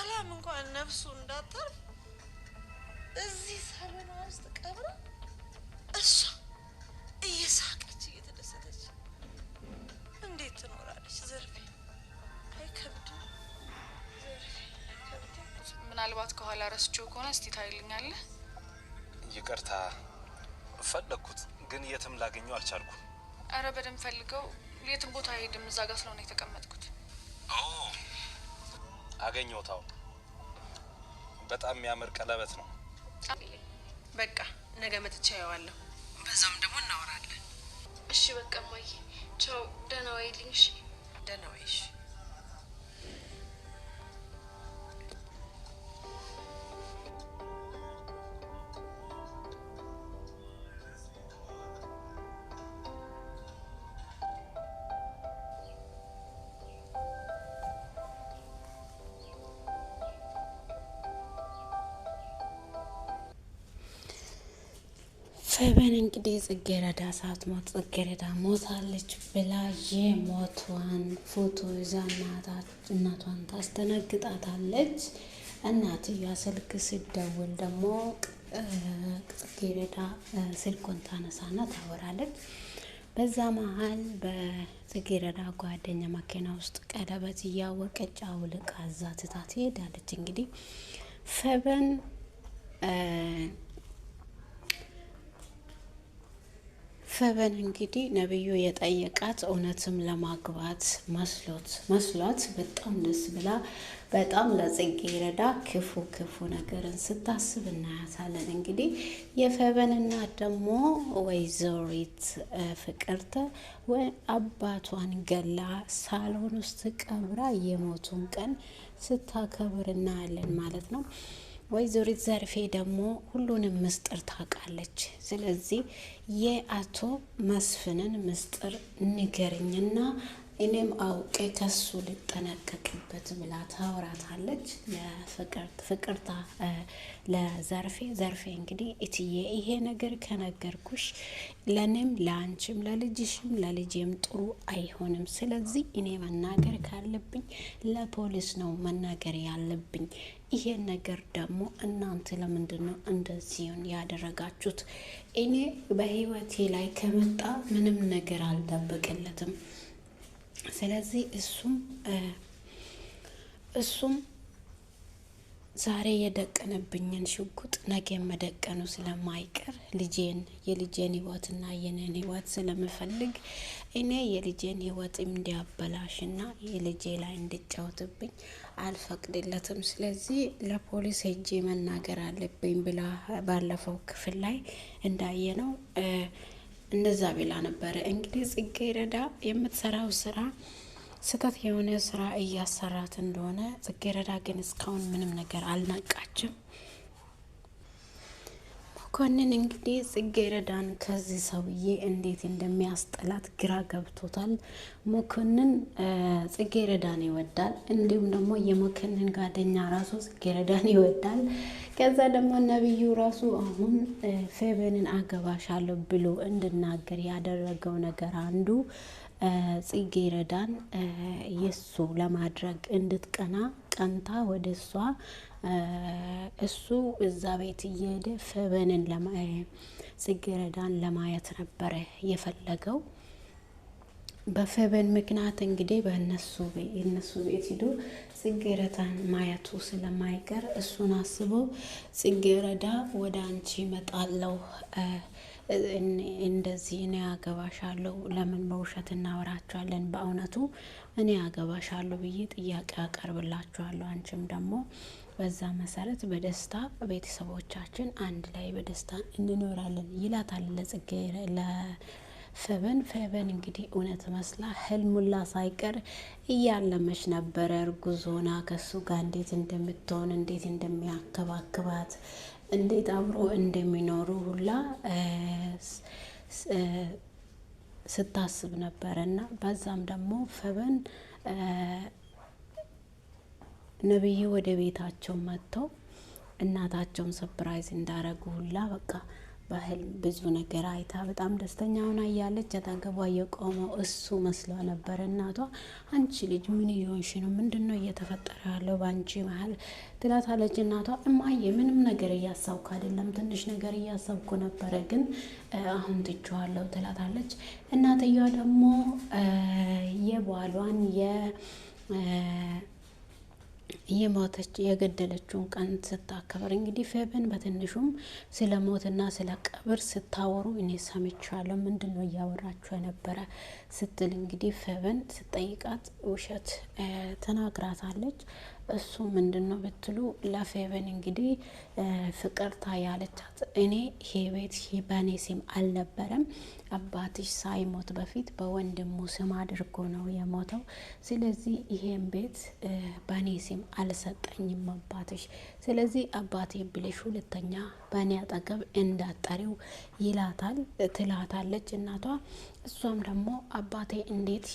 በሰላም እንኳን ነፍሱ እንዳታርፍ እዚህ ሳሎን ውስጥ ቀብራ እሷ እየሳቀች እየተደሰተች እንዴት ትኖራለች? ዘርፌ አይከብድም? ዘርፌ አይከብድም? ምናልባት ከኋላ ረስቼው ከሆነ እስቲ ታይልኛለህ? ይቅርታ ፈለኩት ግን የትም ላገኘው አልቻልኩም። አረ በደንብ ፈልገው። የትም ቦታ ሄድም እዛ ጋር ስለሆነ የተቀመጥኩት። አገኘውታው በጣም የሚያምር ቀለበት ነው። በቃ ነገ መጥቼ አየዋለሁ። በዛም ደግሞ እናወራለን። እሺ በቃ ማይ ቻው። ደህና ዋይልኝ። እሺ ደህና ዋይሽ። ፈበን እንግዲህ ጽጌረዳ ሳትሞት ጽጌረዳ ሞታለች ብላ የሞቷን ፎቶ ይዛ እናቷን ታስደነግጣታለች። እናትየዋ ስልክ ስደውል ደግሞ ጽጌረዳ ስልኩን ታነሳና ታወራለች። በዛ መሀል በጽጌረዳ ጓደኛ መኪና ውስጥ ቀለበት እያወቀች አውልቃ እዛ ትታ ትሄዳለች። እንግዲህ ፈበን እንግዲህ ነብዩ የጠየቃት እውነትም ለማግባት መስሏት በጣም ደስ ብላ በጣም ለጽጌረዳ ክፉ ነገርን ስታስብ እናያታለን። እንግዲህ የፈበን እናት ደግሞ ወይዘሪት ፍቅርተ አባቷን ገላ ሳሎን ውስጥ ቀብራ የሞቱን ቀን ስታከብር እናያለን ማለት ነው። ወይዘሪት ዘርፌ ደግሞ ሁሉንም ምስጢር ታውቃለች። ስለዚህ የአቶ መስፍንን ምስጢር ንገርኝና እኔም አውቄ ከሱ ልጠነቀቅበት ብላ ታወራታለች። ፍቅርታ ለዘርፌ እንግዲህ እትዬ ይሄ ነገር ከነገርኩሽ ለኔም ለአንቺም ለልጅሽም ለልጄም ጥሩ አይሆንም። ስለዚህ እኔ መናገር ካለብኝ ለፖሊስ ነው መናገር ያለብኝ። ይሄን ነገር ደግሞ እናንተ ለምንድን ነው እንደዚሁን ያደረጋችሁት? እኔ በህይወቴ ላይ ከመጣ ምንም ነገር አልጠብቅለትም። ስለዚህ እሱም ዛሬ የደቀነብኝን ሽጉጥ ነገ መደቀኑ ስለማይቀር የልጄን ህይወትና የኔን ህይወት ስለምፈልግ እኔ የልጄን ህይወት እንዲያበላሽና የልጄ ላይ እንዲጫወትብኝ አልፈቅድለትም። ስለዚህ ለፖሊስ ሄጄ መናገር አለብኝ ብላ ባለፈው ክፍል ላይ እንዳየነው እንደዛ ብላ ነበረ። እንግዲህ ጽጌረዳ የምትሰራው ስራ ስህተት የሆነ ስራ እያሰራት እንደሆነ ጽጌረዳ ግን እስካሁን ምንም ነገር አልነቃችም። መኮንን እንግዲህ ጽጌረዳን ከዚህ ሰውዬ እንዴት እንደሚያስጠላት ግራ ገብቶታል። መኮንን ጽጌረዳን ይወዳል፣ እንዲሁም ደግሞ የመኮንን ጓደኛ ራሱ ጽጌረዳን ይወዳል። ከዛ ደግሞ ነብዩ ራሱ አሁን ፈበንን አገባሻለሁ ብሎ እንድናገር ያደረገው ነገር አንዱ ጽጌረዳን የሱ ለማድረግ ቀንታ ወደ እሷ እሱ እዛ ቤት እየሄደ ፈበንን ጽጌረዳን ለማየት ነበረ የፈለገው። በፈበን ምክንያት እንግዲህ በእነሱ ቤት ሄዶ ጽጌረዳን ማየቱ ስለማይቀር እሱን አስቦ ጽጌረዳ ወደ አንቺ እመጣለሁ፣ እንደዚህ እኔ አገባሻለሁ፣ ለምን በውሸት እናወራቸዋለን? በእውነቱ እኔ አገባሻለሁ ብዬ ጥያቄ አቀርብላችኋለሁ፣ አንቺም ደግሞ በዛ መሰረት በደስታ ቤተሰቦቻችን አንድ ላይ በደስታ እንኖራለን ይላታል ለፈበን እንግዲህ እውነት መስላ ህልሙላ ሳይቀር እያለመች ነበረ። እርጉዝ ሆና ከሱ ጋር እንዴት እንደምትሆን እንዴት እንደሚያከባክባት እንዴት አብሮ እንደሚኖሩ ሁላ ስታስብ ነበረ እና በዛም ደግሞ ፈበን ነብዩ ወደ ቤታቸው መጥተው እናታቸውን ሰፕራይዝ እንዳረጉ ሁላ በቃ በህልም ብዙ ነገር አይታ በጣም ደስተኛ ሆና እያለች አጠገቧ የቆመው እሱ መስሏ ነበር። እናቷ አንቺ ልጅ ምን እየሆንሽ ነው? ምንድን ነው እየተፈጠረ ያለው በአንቺ መሀል ትላታለች። እናቷ እማዬ ምንም ነገር እያሰብኩ አይደለም፣ ትንሽ ነገር እያሰብኩ ነበረ፣ ግን አሁን ትቼዋለሁ ትላታለች። እናትየዋ ደግሞ የባሏን የሞተች የገደለችውን ቀን ስታከብር እንግዲህ ፌበን በትንሹም ስለ ሞትና ስለ ቀብር ስታወሩ እኔ ሰምቻለሁ። ምንድን ነው እያወራችሁ የነበረ ስትል እንግዲህ ፌበን ስጠይቃት ውሸት ተናግራታለች። እሱ ምንድን ነው ብትሉ ለፌበን እንግዲህ ፍቅርታ ያለቻት እኔ ይሄ ቤት በእኔ ስም አልነበረም፣ አባትሽ ሳይሞት በፊት በወንድሙ ስም አድርጎ ነው የሞተው። ስለዚህ ይሄን ቤት በእኔ ስም አልሰጠኝም አባትሽ። ስለዚህ አባቴ ብለሽ ሁለተኛ በእኔ አጠገብ እንዳጠሪው ትላታለች እናቷ። እሷም ደግሞ አባቴ እንዴት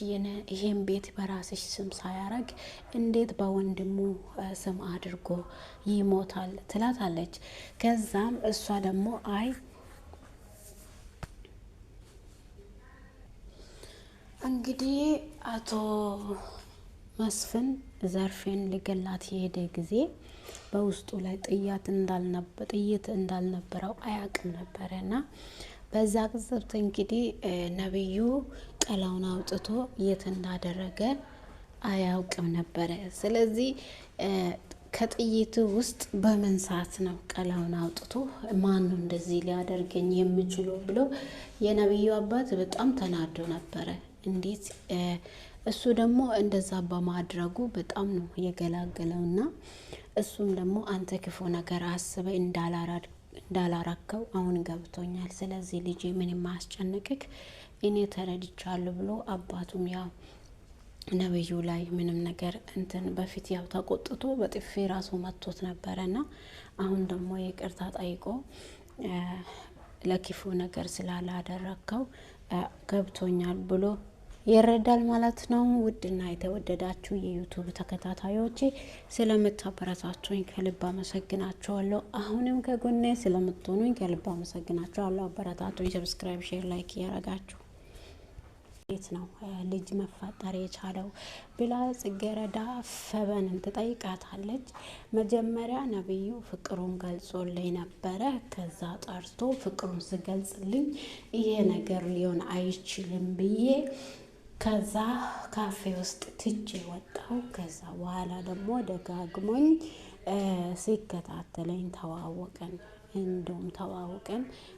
ይሄን ቤት በራስሽ ስም ሳያረግ እንዴት በወንድሙ ስም አድርጎ ይሞታል ትላታለች። ከዛም እሷ ደግሞ አይ እንግዲህ አቶ መስፍን ዘርፌን ሊገላት የሄደ ጊዜ በውስጡ ላይ ጥይት እንዳልነበረው አያውቅም ነበረና በዛ ቅጽበት እንግዲህ ነብዩ ቀላውን አውጥቶ የት እንዳደረገ አያውቅም ነበረ። ስለዚህ ከጥይቱ ውስጥ በምን ሰዓት ነው ቀላውን አውጥቶ ማን ነው እንደዚህ ሊያደርገኝ የሚችለው ብሎ የነብዩ አባት በጣም ተናዶ ነበረ። እንዴት እሱ ደግሞ እንደዛ በማድረጉ በጣም ነው የገላገለውና እሱም ደግሞ አንተ ክፉ ነገር አስበ እንዳላረከው አሁን ገብቶኛል። ስለዚህ ልጄ ምንም ማያስጨንቅክ እኔ ተረድቻለሁ ብሎ አባቱም ያው ነብዩ ላይ ምንም ነገር እንትን በፊት ያው ተቆጥቶ በጥፊ ራሱ መቶት ነበረና አሁን ደግሞ ይቅርታ ጠይቆ ለክፉ ነገር ስላላደረከው ገብቶኛል ብሎ ይረዳል ማለት ነው። ውድና የተወደዳችሁ የዩቱብ ተከታታዮቼ ስለምታበረታቱኝ ከልብ አመሰግናችኋለሁ። አሁንም ከጎኔ ስለምትሆኑኝ ከልብ አመሰግናችኋለሁ። አበረታቱኝ። ሰብስክራይብ፣ ሼር፣ ላይክ እያረጋችሁ እንዴት ነው ልጅ መፈጠር የቻለው ብላ ጽጌረዳ ፌበንን ትጠይቃታለች። መጀመሪያ ነብዩ ፍቅሩን ገልጾልኝ ነበረ። ከዛ ጠርቶ ፍቅሩን ስገልጽልኝ ይሄ ነገር ሊሆን አይችልም ብዬ ከዛ ካፌ ውስጥ ትቼ ወጣው። ከዛ በኋላ ደግሞ ደጋግሞኝ ሲከታተለኝ ተዋወቀን።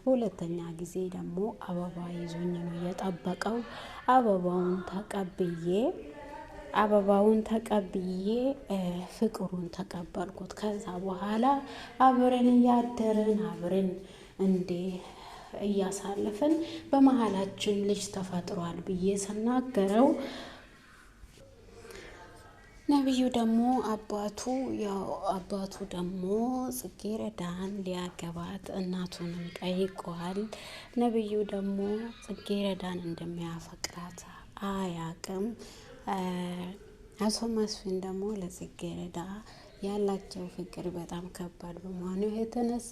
ሁለተኛ ጊዜ ደግሞ አበባ ይዞኝ ነው የጠበቀው። አበባውን ተቀብዬ ፍቅሩን ተቀበልኩት። ከዛ በኋላ አብረን እያደርን አብረን እያሳለፍን በመሀላችን ልጅ ተፈጥሯል ብዬ ስናገረው ነብዩ ደግሞ አባቱ ደግሞ ጽጌረዳን ሊያገባት እናቱንም ጠይቀዋል። ነብዩ ደግሞ ጽጌረዳን እንደሚያፈቅራት አያቅም። አቶ መስፍን ደግሞ ለጽጌረዳ ያላቸው ፍቅር በጣም ከባድ በመሆኑ የተነሳ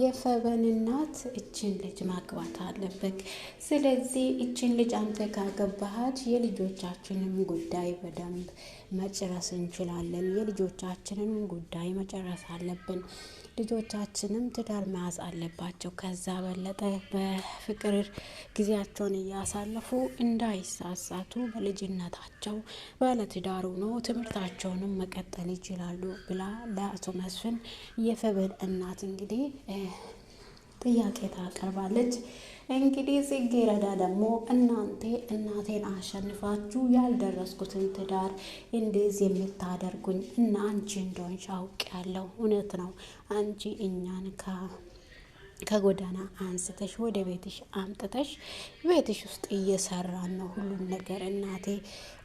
የፌበን እናት እችን ልጅ ማግባት አለበት። ስለዚህ እችን ልጅ አንተ ካገባሃት የልጆቻችንን ጉዳይ በደንብ መጨረስ እንችላለን። የልጆቻችንን ጉዳይ መጨረስ አለብን። ልጆቻችንም ትዳር መያዝ አለባቸው። ከዛ በለጠ በፍቅር ጊዜያቸውን እያሳለፉ እንዳይሳሳቱ በልጅነታቸው ባለትዳሩ ነው ትምህርታቸውንም መቀጠል ይችላሉ ብላ ለአቶ መስፍን የፌበን እናት እንግዲህ ጥያቄ ታቀርባለች። እንግዲህ ጽጌረዳ ደግሞ እናቴን አሸንፋችሁ ያልደረስኩትን ትዳር እንደዚህ የምታደርጉኝ እና አንቺ እንደሆንሽ አውቄያለሁ። እውነት ነው። አንቺ እኛን ከጎዳና አንስተሽ ወደ ቤትሽ አምጥተሽ ቤትሽ ውስጥ እየሰራን ነው ሁሉም ነገር እናቴ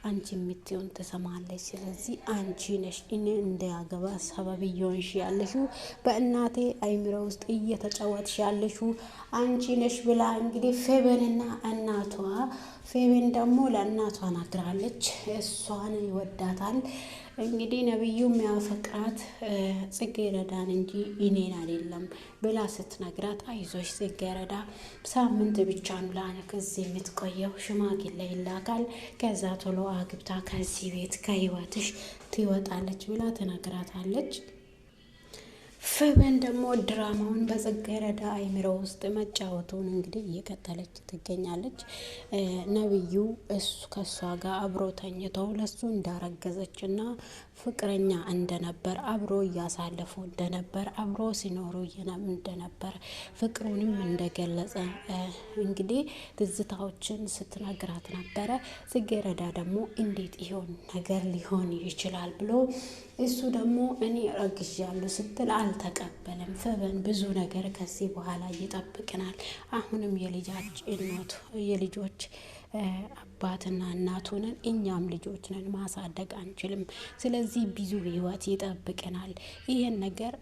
አንቺ የምትሆን ትሰማለች። ስለዚህ አንቺ ነሽ እኔ እንዳያገባ ሰበብ እየሆንሽ ያለሽው፣ በእናቴ አይምሮ ውስጥ እየተጫወትሽ ያለሽው አንቺ ነሽ ብላ እንግዲህ ፌበንና እናቷ ፌበን ደግሞ ለእናቷ ነግራለች። እሷን ይወዳታል እንግዲህ ነብዩ የሚያፈቅራት ጽጌረዳን እንጂ እኔን አይደለም ብላ ስትነግራት፣ አይዞሽ ጽጌረዳ ሳምንት ብቻ ነው ለአንቺ እዚህ የምትቆየው፣ ሽማግሌ ይላካል፣ ከዛ ቶሎ አግብታ ከዚህ ቤት ከህይወትሽ ትወጣለች ብላ ትነግራታለች። ፌበን ደግሞ ድራማውን በጽጌረዳ አይምሮ ውስጥ መጫወቱን እንግዲህ እየቀጠለች ትገኛለች። ነብዩ እሱ ከሷ ጋር አብሮ ተኝተው ለሱ እንዳረገዘች እና ፍቅረኛ እንደነበር አብሮ እያሳለፉ እንደነበር አብሮ ሲኖሩ እንደነበር ፍቅሩንም እንደገለጸ እንግዲህ ትዝታዎችን ስትነግራት ነበረ። ጽጌረዳ ደግሞ እንዴት ይሆን ነገር ሊሆን ይችላል ብሎ እሱ ደግሞ እኔ ረግዣለሁ ስትል አልተቀበለም። ፌበን ብዙ ነገር ከዚህ በኋላ ይጠብቅናል። አሁንም የልጆች አባትና እናቱ ነን፣ እኛም ልጆች ነን፣ ማሳደግ አንችልም። ስለዚህ ብዙ ህይወት ይጠብቅናል። ይህን ነገር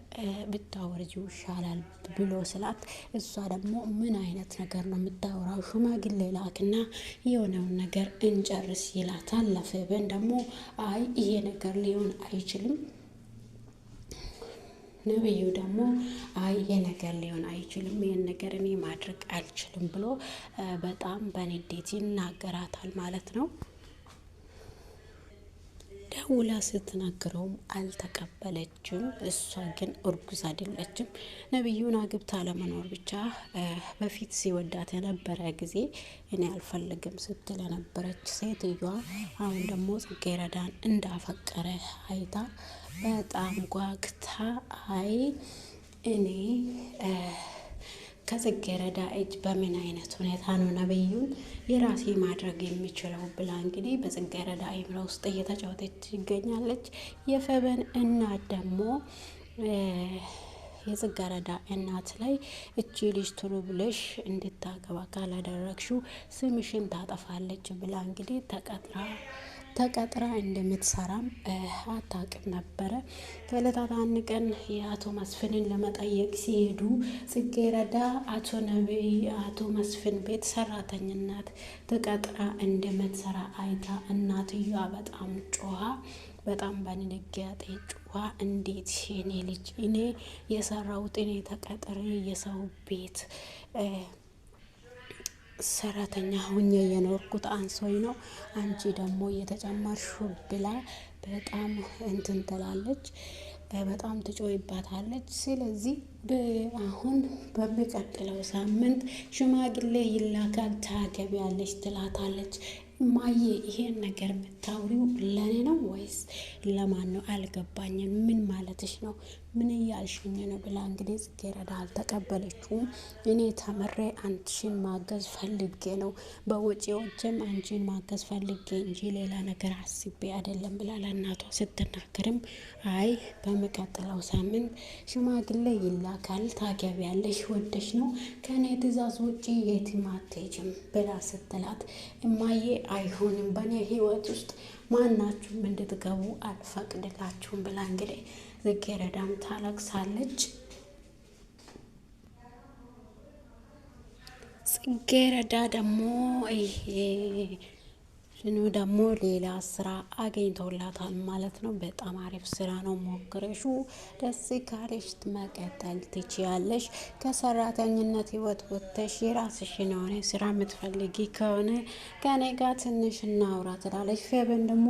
ብታወርጂው ይሻላል ብሎ ስላት፣ እሷ ደግሞ ምን አይነት ነገር ነው የምታወራው? ሽማግሌ ላክና የሆነውን ነገር እንጨርስ ይላታል። ለፌበን ደግሞ አይ ይሄ ነገር ሊሆን አይችልም። ነብዩ ደግሞ አይ ይሄ ነገር ሊሆን አይችልም፣ ይሄን ነገር እኔ ማድረግ አልችልም ብሎ በጣም በንዴት ይናገራታል ማለት ነው። ደውላ ስትናገረውም አልተቀበለችም። እሷ ግን እርጉዝ አይደለችም። ነብዩን አግብታ ለመኖር ብቻ በፊት ሲወዳት የነበረ ጊዜ እኔ አልፈልግም ስትል የነበረች ሴትዮዋ አሁን ደግሞ ጽጌረዳን እንዳፈቀረ አይታ በጣም ጓግታ አይ እኔ ከጽጌረዳ እጅ በምን አይነት ሁኔታ ነው ነብዩን የራሴ ማድረግ የሚችለው ብላ እንግዲህ በጽጌረዳ አይምሮ ውስጥ እየተጫወተች ትገኛለች። የፌበን እናት ደግሞ የጽጌረዳ እናት ላይ እቺ ልጅ ቶሎ ብለሽ እንድታገባ ካላደረግሽው ስምሽን ታጠፋለች ብላ እንግዲህ ተቀጥራ እንደምትሰራም አታውቅም ነበረ። ከዕለታት አንድ ቀን የአቶ መስፍንን ለመጠየቅ ሲሄዱ ጽጌረዳ አቶ መስፍን ቤት ሰራተኝነት ተቀጥራ እንደምትሰራ አይታ እናትየዋ በጣም ጮኻ፣ በጣም በንግግር ጮኻ፣ እንዴት እኔ ልጅ እኔ የሰራሁት እኔ ተቀጥሬ የሰው ቤት ሰራተኛ ሁኜ የኖርኩት አንሶኝ ነው አንቺ ደግሞ የተጨመርሹ ብላ በጣም እንትን ትላለች፣ በጣም ትጮይባታለች። ስለዚህ አሁን በሚቀጥለው ሳምንት ሽማግሌ ይላካል ታገቢያለች ትላታለች። እማዬ ይሄን ነገር የምታውሪው ለኔ ነው ወይስ ለማን ነው? አልገባኝም። ምን ማለትሽ ነው? ምን እያልሽኝ ነው? ብላ እንግዲህ ጽጌረዳ አልተቀበለችውም። እኔ ተምሬ አንቺን ማገዝ ፈልጌ ነው፣ በወጪዎችም አንቺን ማገዝ ፈልጌ እንጂ ሌላ ነገር አስቤ አይደለም ብላ ለእናቷ ስትናገርም አይ በሚቀጥለው ሳምንት ሽማግሌ ይላካል ታገቢያለሽ፣ ወደሽ ነው፣ ከኔ ትእዛዝ ውጪ የትም አትሄጂም ብላ ስትላት እማዬ አይሆንም፣ በእኔ ህይወት ውስጥ ማናችሁም እንድትገቡ አልፈቅድላችሁም ብላ እንግዲህ ጽጌረዳም ታለቅሳለች። ጽጌረዳ ደግሞ ደግሞ ሌላ ስራ አገኝተውላታል ማለት ነው። በጣም አሪፍ ስራ ነው። ሞክረሹ ደስ ካለሽ መቀጠል ትችያለሽ። ከሰራተኝነት ህይወት ወጥተሽ የራስሽን የሆነ ስራ የምትፈልጊ ከሆነ ከኔ ጋር ትንሽ እናውራ ትላለች። ፌበን ደግሞ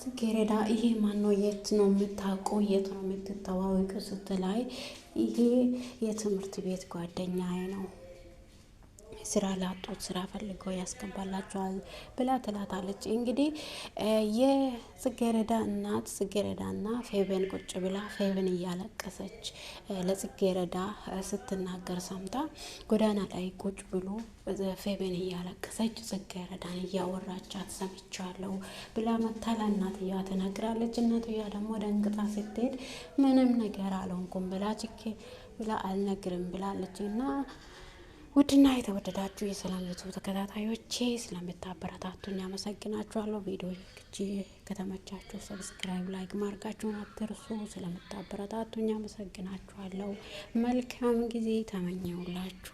ጽጌረዳ ይሄ ማነው? የት ነው የምታውቀው? የት ነው የምትተዋወቂው? ስትላይ ይሄ የትምህርት ቤት ጓደኛዬ ነው፣ ስራ ላጡት ስራ ፈልገው ያስገባላቸዋል ብላ ትላታለች። እንግዲህ የጽጌረዳ እናት ጽጌረዳና ፌበን ቁጭ ብላ ፌበን እያለቀሰች ለጽጌረዳ ስትናገር ሰምታ ጎዳና ላይ ቁጭ ብሎ ፌበን እያለቀሰች ጽጌረዳን እያወራቻት ሰምቻለሁ ብላ መታ ለእናትየዋ ትነግራለች። እናትየዋ ደግሞ ደንግጣ ስትሄድ ምንም ነገር አልሆንኩም ብላ ችኬ ብላ አልነግርም ብላለች እና ውድና የተወደዳችሁ የሰላም ዩቱብ ተከታታዮቼ ስለምታበረታቱኝ አመሰግናችኋለሁ። ቪዲዮ ከተመቻችሁ ሰብስክራይብ፣ ላይክ ማድረጋችሁን አትርሱ። ስለምታበረታቱኝ አመሰግናችኋለሁ። መልካም ጊዜ ተመኘውላችሁ።